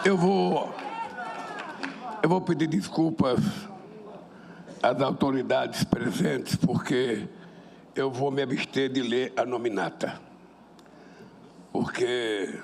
Eu vou pedir desculpas às autoridades presentes, porque eu vou me abster de ler a nominata. Porque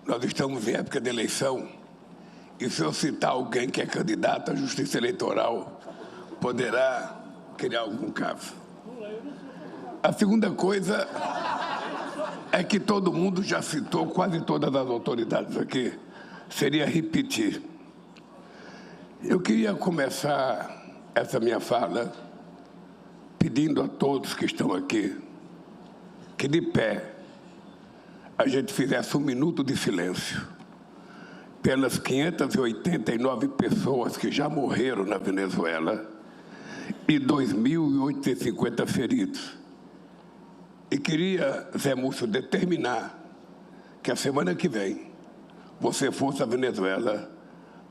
nós estamos em época de eleição, e se eu citar alguém que é candidato à Justiça Eleitoral, poderá criar algum caso. A segunda coisa é que todo mundo já citou, quase todas as autoridades aqui, seria repetir. Eu queria começar essa minha fala pedindo a todos que estão aqui que, de pé, a gente fizesse um minuto de silêncio pelas 589 pessoas que já morreram na Venezuela e 2.850 feridos. E queria, Zé Múcio, determinar que a semana que vem você fosse à Venezuela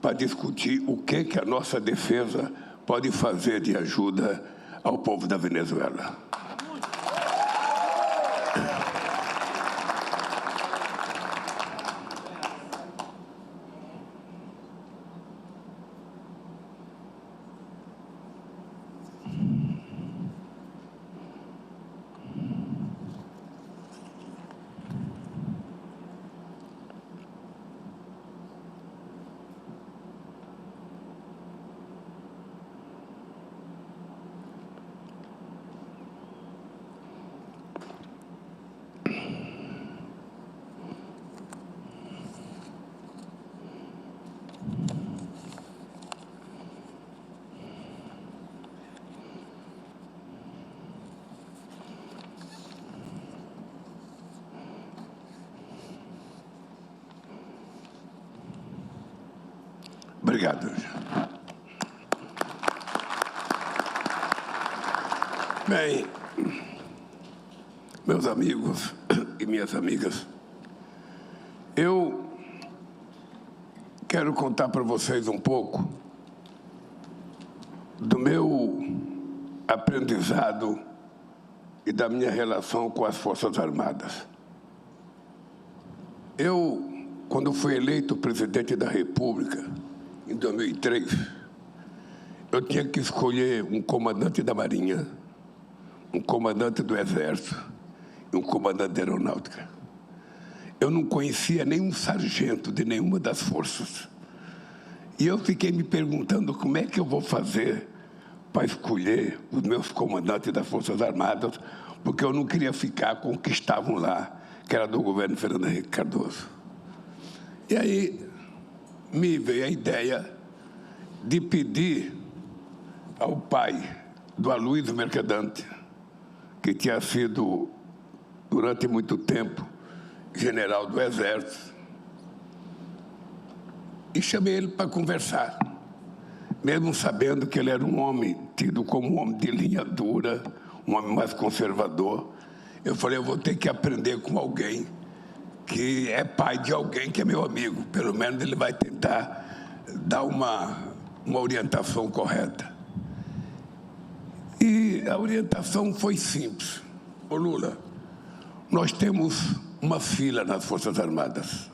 para discutir o que a nossa defesa pode fazer de ajuda ao povo da Venezuela. Obrigado. Bem, meus amigos e minhas amigas, eu quero contar para vocês um pouco do meu aprendizado e da minha relação com as Forças Armadas. Eu, quando fui eleito presidente da República, em 2003, eu tinha que escolher um comandante da Marinha, um comandante do Exército e um comandante da Aeronáutica. Eu não conhecia nenhum sargento de nenhuma das forças. E eu fiquei me perguntando como é que eu vou fazer para escolher os meus comandantes das Forças Armadas, porque eu não queria ficar com o que estavam lá, que era do governo Fernando Henrique Cardoso. E aí me veio a ideia de pedir ao pai do Aloysio Mercadante, que tinha sido, durante muito tempo, general do Exército, e chamei ele para conversar, mesmo sabendo que ele era um homem tido como um homem de linha dura, um homem mais conservador. Eu falei, eu vou ter que aprender com alguém que é pai de alguém que é meu amigo. Pelo menos ele vai tentar dar uma orientação correta. E a orientação foi simples. Ô Lula, nós temos uma fila nas Forças Armadas.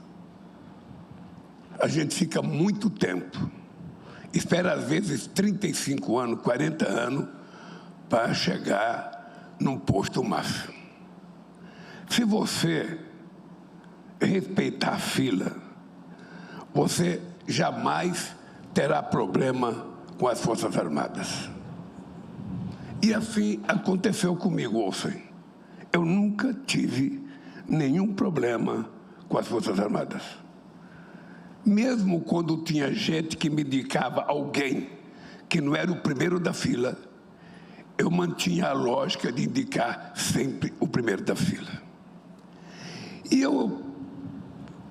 A gente fica muito tempo, espera às vezes 35 anos, 40 anos, para chegar num posto máximo. Se você respeitar a fila, você jamais terá problema com as Forças Armadas. E assim aconteceu comigo, ouçam. Eu nunca tive nenhum problema com as Forças Armadas. Mesmo quando tinha gente que me indicava alguém que não era o primeiro da fila, eu mantinha a lógica de indicar sempre o primeiro da fila. E eu,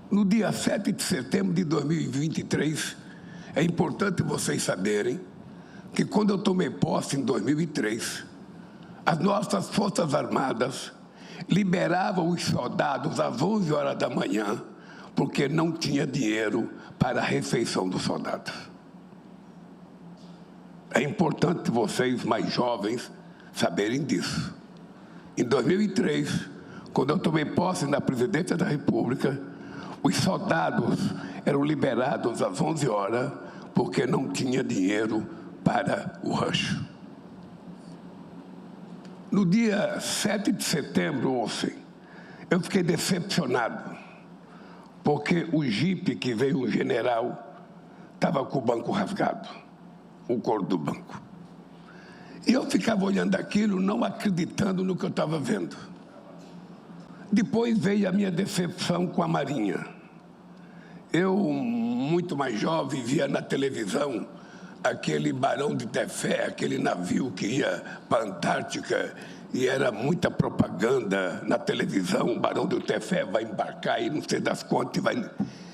no dia 7 de setembro de 2023, é importante vocês saberem que quando eu tomei posse em 2003, as nossas Forças Armadas liberavam os soldados às 11 horas da manhã, porque não tinha dinheiro para a refeição dos soldados. É importante vocês, mais jovens, saberem disso. Em 2003, quando eu tomei posse na presidência da República, Os soldados eram liberados às 11 horas porque não tinha dinheiro para o rancho. No dia 7 de setembro, ontem, eu fiquei decepcionado, porque o jipe que veio o general estava com o banco rasgado, o couro do banco. E eu ficava olhando aquilo, não acreditando no que eu estava vendo. Depois veio a minha decepção com a Marinha. Eu, muito mais jovem, via na televisão aquele Barão de Tefé, aquele navio que ia para a Antártica, e era muita propaganda na televisão, o Barão de Tefé vai embarcar e não sei das quantas.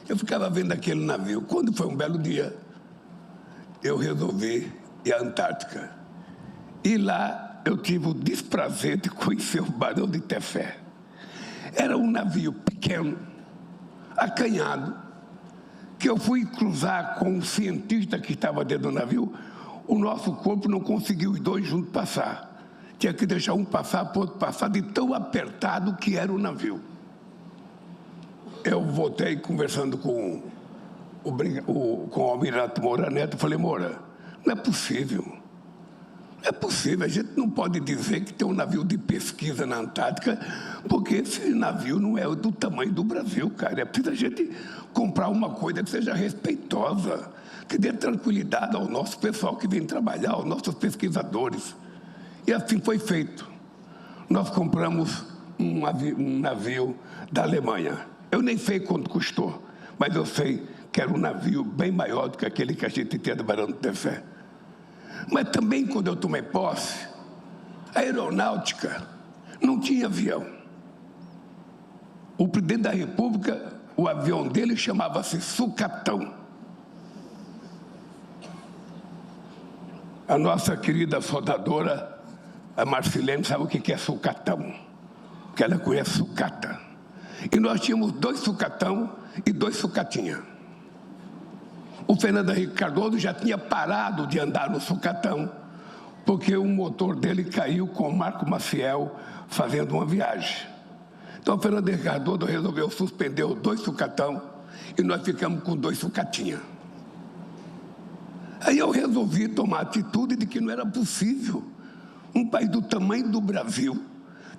Eu ficava vendo aquele navio. Quando foi um belo dia, eu resolvi ir à Antártica. E lá eu tive o desprazer de conhecer o Barão de Tefé. Era um navio pequeno, acanhado, que eu fui cruzar com um cientista que estava dentro do navio. O nosso corpo não conseguiu os dois juntos passar. Tinha que deixar um passar para o outro passar, de tão apertado que era o navio. Eu voltei conversando com o almirante Moura Neto, falei: Moura, não é possível. Não é possível, a gente não pode dizer que tem um navio de pesquisa na Antártica, porque esse navio não é do tamanho do Brasil, cara. É preciso a gente comprar uma coisa que seja respeitosa, que dê tranquilidade ao nosso pessoal que vem trabalhar, aos nossos pesquisadores. E assim foi feito. Nós compramos um navio da Alemanha. Eu nem sei quanto custou, mas eu sei que era um navio bem maior do que aquele que a gente tinha do Barão de Tefé. Mas também, quando eu tomei posse, a aeronáutica não tinha avião. O presidente da República, o avião dele chamava-se Sucatão. A nossa querida soldadora, a Marcilene, sabe o que é sucatão? Porque ela conhece sucata. E nós tínhamos 2 sucatão e 2 sucatinha. O Fernando Henrique Cardoso já tinha parado de andar no sucatão, porque o motor dele caiu com o Marco Maciel fazendo uma viagem. Então o Fernando Henrique Cardoso resolveu suspender os 2 sucatão e nós ficamos com 2 sucatinha. Aí eu resolvi tomar a atitude de que não era possível um país do tamanho do Brasil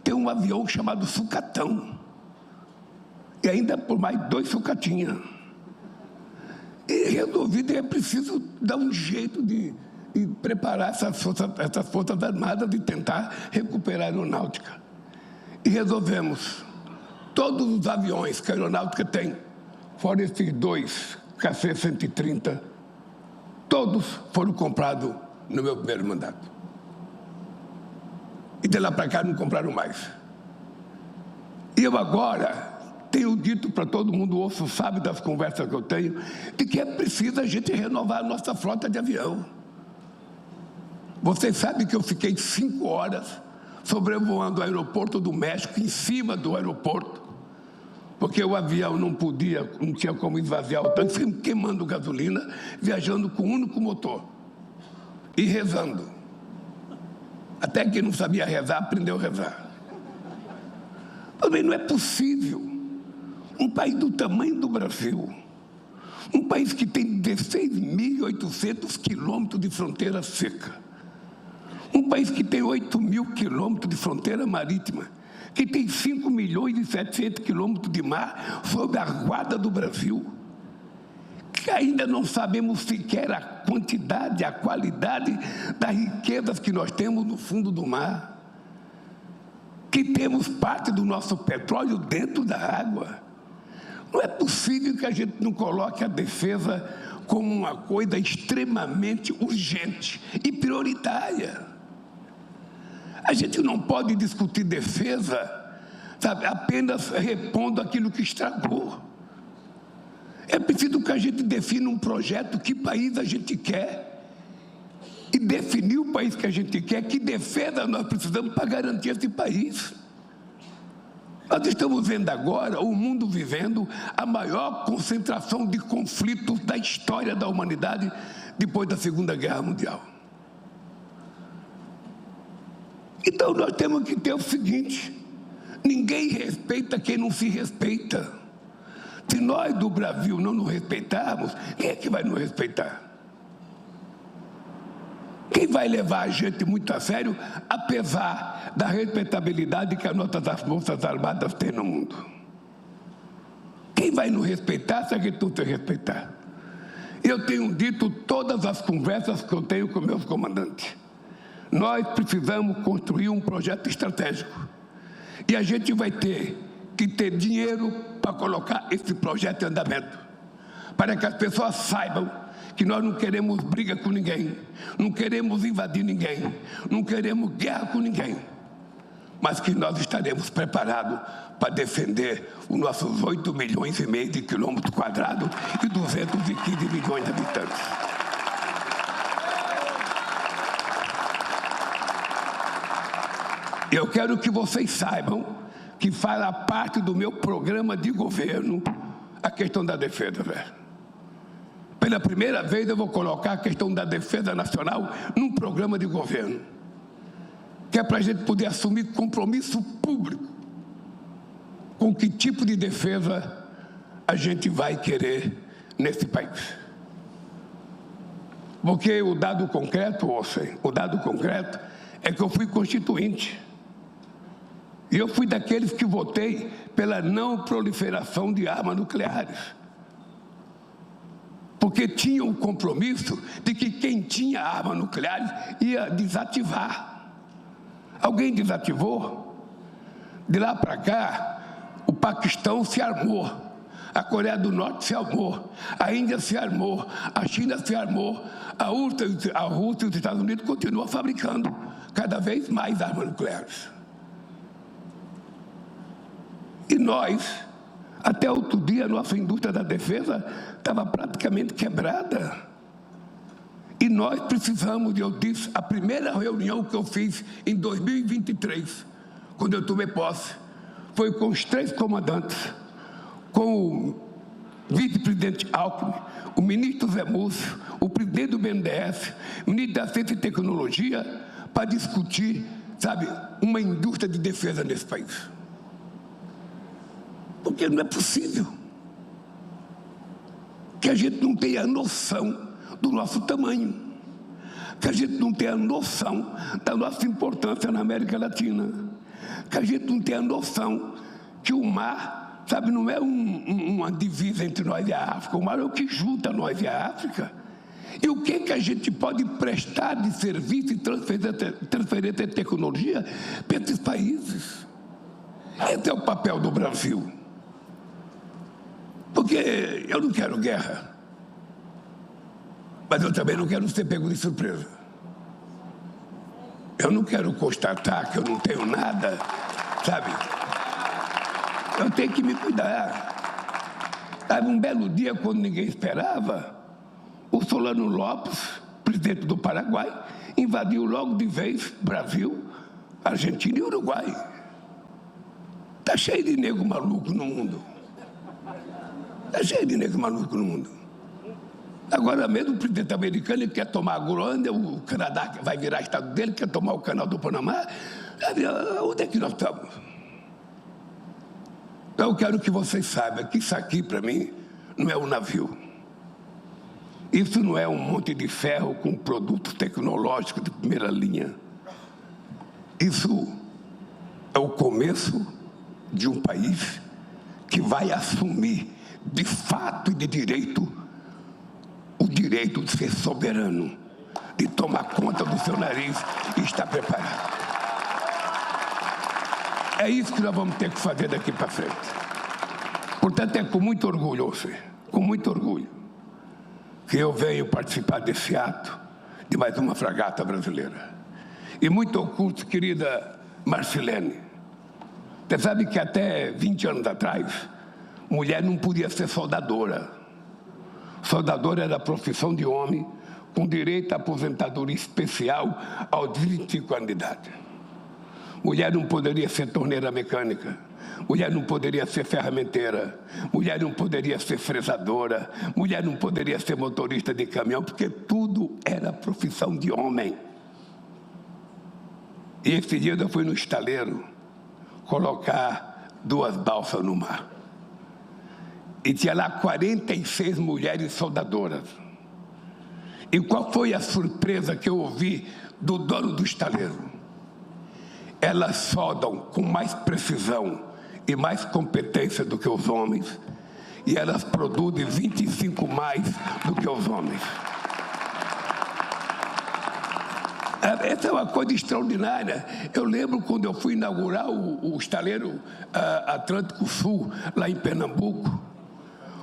ter um avião chamado sucatão. E ainda por mais 2 sucatinha. E resolvi que é preciso dar um jeito de preparar essas forças armadas, de tentar recuperar a aeronáutica. E resolvemos. Todos os aviões que a aeronáutica tem, fora esses 2 KC-130, todos foram comprados no meu primeiro mandato. E de lá para cá não compraram mais. E eu agora tenho dito para todo mundo, ouço, sabe das conversas que eu tenho, de que é preciso a gente renovar a nossa frota de avião. Vocês sabem que eu fiquei 5 horas sobrevoando o aeroporto do México, em cima do aeroporto, porque o avião não tinha como esvaziar o tanque, sempre queimando gasolina, viajando com um único motor e rezando. Até quem não sabia rezar, aprendeu a rezar. Também não é possível um país do tamanho do Brasil, um país que tem 16.800 quilômetros de fronteira seca, um país que tem 8.000 quilômetros de fronteira marítima, que tem 5.700.000 quilômetros de mar sob a guarda do Brasil, que ainda não sabemos sequer a quantidade, a qualidade das riquezas que nós temos no fundo do mar, que temos parte do nosso petróleo dentro da água. Não é possível que a gente não coloque a defesa como uma coisa extremamente urgente e prioritária. A gente não pode discutir defesa, sabe, apenas repondo aquilo que estragou. É preciso que a gente defina um projeto, que país a gente quer, e definir o país que a gente quer, que defesa nós precisamos para garantir esse país. Nós estamos vendo agora o mundo vivendo a maior concentração de conflitos da história da humanidade depois da Segunda Guerra Mundial. Então nós temos que ter o seguinte: ninguém respeita quem não se respeita. Se nós do Brasil não nos respeitarmos, quem é que vai nos respeitar? Quem vai levar a gente muito a sério, apesar da respeitabilidade que as nossas Forças Armadas têm no mundo? Quem vai nos respeitar se a gente não se respeitar? Eu tenho dito todas as conversas que eu tenho com meus comandantes. Nós precisamos construir um projeto estratégico. E a gente vai ter que ter dinheiro para colocar esse projeto em andamento. Para que as pessoas saibam que nós não queremos briga com ninguém, não queremos invadir ninguém, não queremos guerra com ninguém, mas que nós estaremos preparados para defender os nossos 8,5 milhões de quilômetros quadrados e 215 milhões de habitantes. Eu quero que vocês saibam que faz parte do meu programa de governo a questão da defesa, velho. Pela primeira vez eu vou colocar a questão da defesa nacional num programa de governo, que é para a gente poder assumir compromisso público com que tipo de defesa a gente vai querer nesse país. Porque o dado concreto, o dado concreto é que eu fui constituinte. E eu fui daqueles que votei pela não proliferação de armas nucleares. Porque tinha o compromisso de que quem tinha armas nucleares ia desativar. Alguém desativou? De lá para cá, o Paquistão se armou, a Coreia do Norte se armou, a Índia se armou, a China se armou, a Rússia e os Estados Unidos continuam fabricando cada vez mais armas nucleares. E nós, até outro dia, a nossa indústria da defesa estava praticamente quebrada. E nós precisamos, eu disse, a primeira reunião que eu fiz em 2023, quando eu tomei posse, foi com os 3 comandantes, com o vice-presidente Alckmin, o ministro Zé Múcio, o presidente do BNDES, o ministro da Ciência e Tecnologia, para discutir, sabe, uma indústria de defesa nesse país. Porque não é possível que a gente não tenha noção do nosso tamanho, que a gente não tenha noção da nossa importância na América Latina, que a gente não tenha noção que o mar, sabe, não é uma divisa entre nós e a África, o mar é o que junta nós e a África. E o que a gente pode prestar de serviço e transferência de tecnologia para esses países? Esse é o papel do Brasil. Porque eu não quero guerra, mas eu também não quero ser pego de surpresa. Eu não quero constatar que eu não tenho nada, sabe? Eu tenho que me cuidar. Sabe, um belo dia, quando ninguém esperava, o Solano Lopes, presidente do Paraguai, invadiu logo de vez Brasil, Argentina e Uruguai. Está cheio de nego maluco no mundo. Está cheio de negro maluco no mundo. Agora mesmo o presidente americano quer tomar a Groenlândia, o Canadá vai virar estado dele, quer tomar o canal do Panamá. Onde é que nós estamos? Então eu quero que vocês saibam que isso aqui, para mim, não é um navio. Isso não é um monte de ferro com produtos tecnológicos de primeira linha. Isso é o começo de um país que vai assumir de fato e de direito, o direito de ser soberano, de tomar conta do seu nariz e estar preparado. É isso que nós vamos ter que fazer daqui para frente. Portanto, é com muito orgulho, com muito orgulho, que eu venho participar desse ato de mais uma fragata brasileira. E muito orgulho, querida Marcilene. Você sabe que até 20 anos atrás, mulher não podia ser soldadora. Soldadora era a profissão de homem, com direito à aposentadoria especial aos 25 anos de idade. Mulher não poderia ser torneira mecânica, mulher não poderia ser ferramenteira, mulher não poderia ser fresadora, mulher não poderia ser motorista de caminhão, porque tudo era profissão de homem. E esse dia eu fui no estaleiro colocar 2 balsas no mar. e tinha lá 46 mulheres soldadoras. E qual foi a surpresa que eu ouvi do dono do estaleiro? Elas soldam com mais precisão e mais competência do que os homens, e elas produzem 25 mais do que os homens. Essa é uma coisa extraordinária. Eu lembro quando eu fui inaugurar o estaleiro Atlântico Sul, lá em Pernambuco.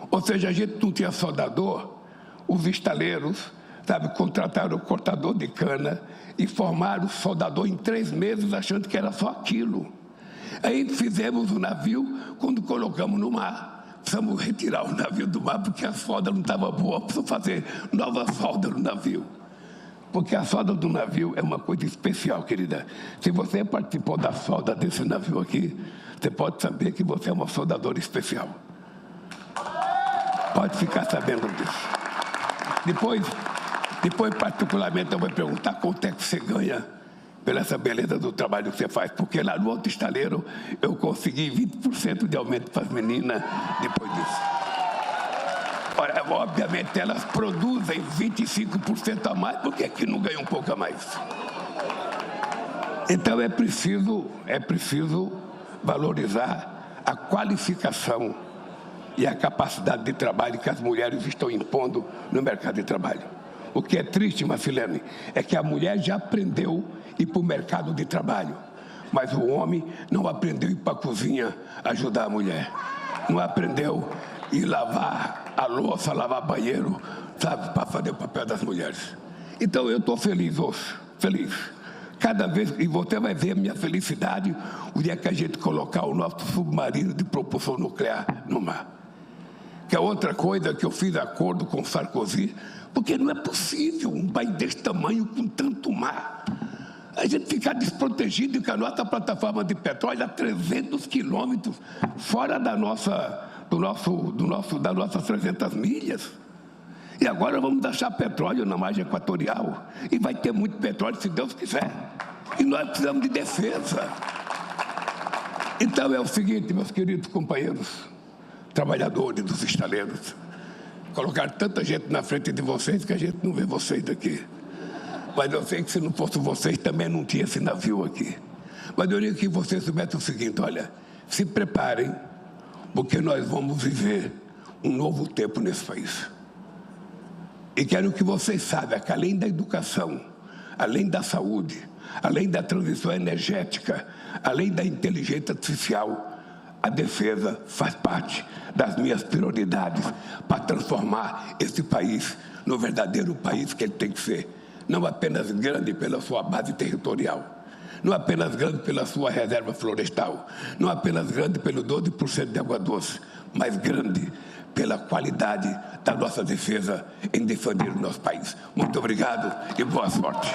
Ou seja, a gente não tinha soldador, os estaleiros, contrataram o cortador de cana e formaram o soldador em 3 meses, achando que era só aquilo. Aí fizemos o navio, quando colocamos no mar, precisamos retirar o navio do mar, porque a solda não estava boa, precisamos fazer nova solda no navio. Porque a solda do navio é uma coisa especial, querida. Se você participou da solda desse navio aqui, você pode saber que você é uma soldadora especial. Pode ficar sabendo disso. Depois particularmente, eu vou perguntar quanto é que você ganha pela essa beleza do trabalho que você faz. Porque lá no outro estaleiro, eu consegui 20% de aumento para as meninas depois disso. Ora, obviamente, elas produzem 25% a mais, por que aqui não ganha um pouco a mais? Então, é preciso valorizar a qualificação e a capacidade de trabalho que as mulheres estão impondo no mercado de trabalho. O que é triste, Marcilene, é que a mulher já aprendeu a ir para o mercado de trabalho, mas o homem não aprendeu a ir para a cozinha ajudar a mulher. Não aprendeu a ir lavar a louça, lavar banheiro, para fazer o papel das mulheres. Então, eu estou feliz hoje, feliz. Cada vez, e você vai ver a minha felicidade o dia que a gente colocar o nosso submarino de propulsão nuclear no mar. Que é outra coisa que eu fiz acordo com Sarkozy, porque não é possível um país desse tamanho com tanto mar. A gente ficar desprotegido com a nossa plataforma de petróleo a 300 quilômetros fora das nossas 300 milhas. E agora vamos achar petróleo na margem equatorial. E vai ter muito petróleo, se Deus quiser. E nós precisamos de defesa. Então é o seguinte, meus queridos companheiros, trabalhadores dos estaleiros, colocar tanta gente na frente de vocês que a gente não vê vocês daqui. Mas eu sei que se não fosse vocês, também não tinha esse navio aqui. Mas eu queria que vocês soubessem o seguinte, olha, se preparem, porque nós vamos viver um novo tempo nesse país. E quero que vocês saibam que além da educação, além da saúde, além da transição energética, além da inteligência artificial, a defesa faz parte das minhas prioridades para transformar esse país no verdadeiro país que ele tem que ser. Não apenas grande pela sua base territorial, não apenas grande pela sua reserva florestal, não apenas grande pelo 12% de água doce, mas grande pela qualidade da nossa defesa em defender o nosso país. Muito obrigado e boa sorte.